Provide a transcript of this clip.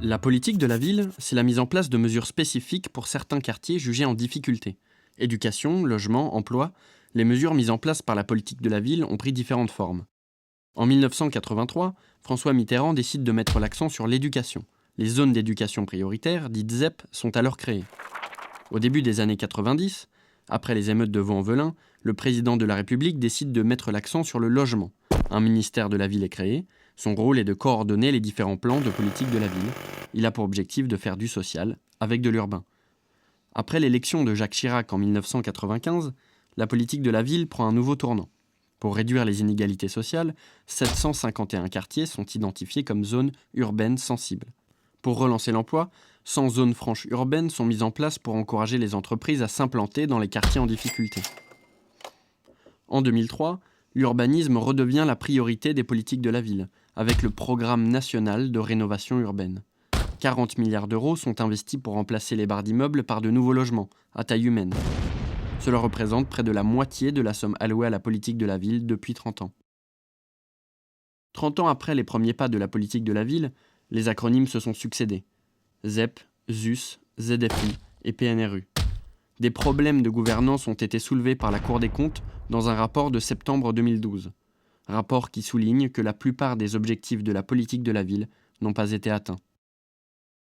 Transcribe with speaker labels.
Speaker 1: La politique de la ville, c'est la mise en place de mesures spécifiques pour certains quartiers jugés en difficulté. Éducation, logement, emploi, les mesures mises en place par la politique de la ville ont pris différentes formes. En 1983, François Mitterrand décide de mettre l'accent sur l'éducation. Les zones d'éducation prioritaire, dites ZEP, sont alors créées. Au début des années 90, après les émeutes de Vaux-en-Velin, le président de la République décide de mettre l'accent sur le logement. Un ministère de la ville est créé. Son rôle est de coordonner les différents plans de politique de la ville. Il a pour objectif de faire du social avec de l'urbain. Après l'élection de Jacques Chirac en 1995, la politique de la ville prend un nouveau tournant. Pour réduire les inégalités sociales, 751 quartiers sont identifiés comme zones urbaines sensibles. Pour relancer l'emploi, 100 zones franches urbaines sont mises en place pour encourager les entreprises à s'implanter dans les quartiers en difficulté. En 2003, l'urbanisme redevient la priorité des politiques de la ville, avec le Programme national de rénovation urbaine. 40 milliards d'euros sont investis pour remplacer les barres d'immeubles par de nouveaux logements, à taille humaine. Cela représente près de la moitié de la somme allouée à la politique de la ville depuis 30 ans. 30 ans après les premiers pas de la politique de la ville, les acronymes se sont succédés. ZEP, ZUS, ZFU et PNRU. Des problèmes de gouvernance ont été soulevés par la Cour des comptes dans un rapport de septembre 2012. Rapport qui souligne que la plupart des objectifs de la politique de la ville n'ont pas été atteints.